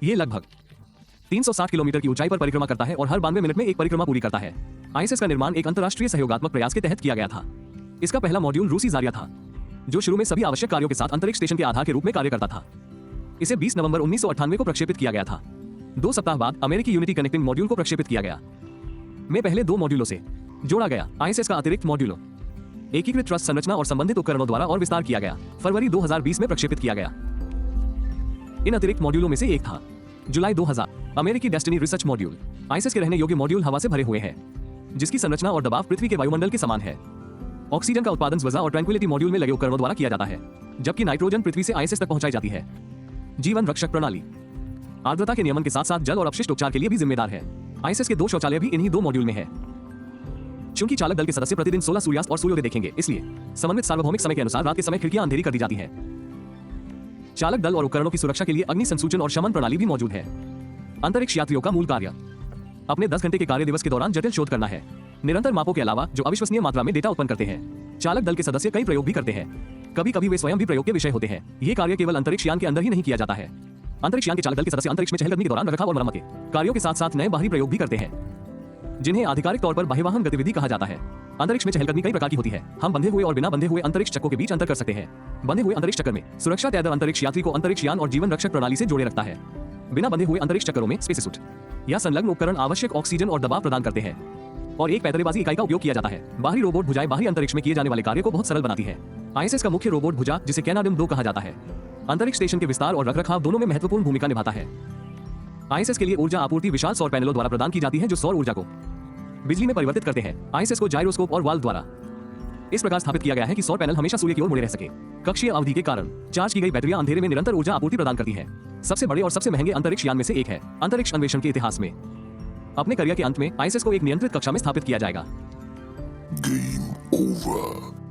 ये लगभग 360 किलोमीटर की ऊंचाई पर परिक्रमा करता है और हर 92 मिनट में एक परिक्रमा पूरी करता है। आईएसएस का निर्माण एक अंतर्राष्ट्रीय सहयोगात्मक प्रयास के तहत किया गया था। इसका पहला मॉड्यूल रूसी जारिया था, जो शुरू में सभी आवश्यक कार्यों के साथ अंतरिक्ष स्टेशन के आधार के रूप में कार्य करता था। इसे 20 नवंबर 1998 को प्रक्षेपित किया गया था। 2 सप्ताह बाद अमेरिकी यूनिटी कनेक्टिंग मॉड्यूल को प्रक्षेपित किया गया। में पहले 2 मॉड्यूलों से जोड़ा गया। आईएसएस का अतिरिक्त मॉड्यूलों, एकीकृत ट्रस्ट संरचना और संबंधित उपकरणों द्वारा और विस्तार किया गया। फरवरी 2020 में प्रक्षेपित किया गया। इन अतिरिक्त मॉड्यूलों में से एक था जुलाई 2000 अमेरिकी डेस्टिनी रिसर्च मॉड्यूल। आईएसएस के रहने योग्य मॉड्यूल हवा से भरे हुए हैं, जिसकी संरचना और दबाव पृथ्वी के वायुमंडल के समान है। ऑक्सीजन का उत्पादन स्वजा और ट्रैंक्विलिटी मॉड्यूल में लगे उपकरणों द्वारा किया जाता है, जबकि नाइट्रोजन पृथ्वी से आईएसएस तक पहुंचाई जाती है। जीवन रक्षक प्रणाली आर्द्रता के नियमन के साथ साथ जल और अपशिष्ट उपचार के लिए भी जिम्मेदार है। आईएसएस के 2 शौचालय भी इन्हीं 2 मॉड्यूल में है। चूंकि चालक दल के सदस्य प्रतिदिन 16 सूर्यास्त और सूर्योदय देखेंगे, इसलिए समन्वित सार्वभौमिक समय के अनुसार रात के समय खिड़कियां अंधेरी कर दी जाती हैं। चालक दल और उपकरणों की सुरक्षा के लिए अग्नि संसूचन और शमन प्रणाली भी मौजूद है। अंतरिक्ष यात्रियों का मूल कार्य अपने 10 घंटे के कार्य दिवस के दौरान जटिल शोध करना है, निरंतर मापों के अलावा जो अविश्वसनीय मात्रा में डेटा उत्पन्न करते हैं। चालक दल के सदस्य कई प्रयोग भी करते हैं, कभी कभी वे स्वयं भी प्रयोग के विषय होते हैं। ये कार्य केवल अंतरिक्ष यान के अंदर ही नहीं किया जाता है। अंतरिक्ष यान के चालक दल के सदस्य अंतरिक्ष में चहलकदमी के दौरान रखरखाव और मरम्मत के कार्यों के साथ साथ नए बाहरी प्रयोग भी करते हैं, जिन्हें आधिकारिक तौर पर बाह्यवाहन गतिविधि कहा जाता है। अंतरिक्ष में चहलकदमी कई प्रकार की होती है। हम बंधे हुए और बिना बंधे हुए अंतरिक्ष चक्रों के बीच अंतर कर सकते हैं। बंधे हुए अंतरिक्ष चक्र में सुरक्षा तैयार अंतरिक्ष यात्री को अंतरिक्ष यान और जीवन रक्षक प्रणाली से जोड़े रखता है। बिना बंधे हुए अंतरिक्ष चक्रों में स्पेस सूट या संलग्न उपकरण आवश्यक ऑक्सीजन और दबाव प्रदान करते हैं और एक पैदलेबाजी इकाई का उपयोग किया जाता है। बाहरी रोबोट भुजाएं बाहरी अंतरिक्ष में किए जाने वाले कार्यों को बहुत सरल बनाती है। आईएसएस का मुख्य रोबोट भुजा, जिसे कैनाडियम 2 कहा जाता है, अंतरिक्ष स्टेशन के विस्तार और रखरखाव दोनों में महत्वपूर्ण भूमिका निभाता है। आईएसएस के लिए ऊर्जा आपूर्ति विशाल सौर पैनलों द्वारा प्रदान की जाती है, जो सौर ऊर्जा को बिजली में परिवर्तित करते हैं। आईएसएस को जाइरोस्कोप और वाल्व द्वारा इस प्रकार स्थापित किया गया है कि सौर पैनल हमेशा सूर्य की ओर मुड़े रह सके। कक्षीय अवधि के कारण चार्ज की गई बैटरियां अंधेरे में निरंतर ऊर्जा आपूर्ति प्रदान करती हैं। सबसे बड़े और सबसे महंगे अंतरिक्ष यान में से एक है। अंतरिक्ष अन्वेषण के इतिहास में अपने करियर के अंत में आईएसएस को एक नियंत्रित कक्षा में स्थापित किया जाएगा। Game over.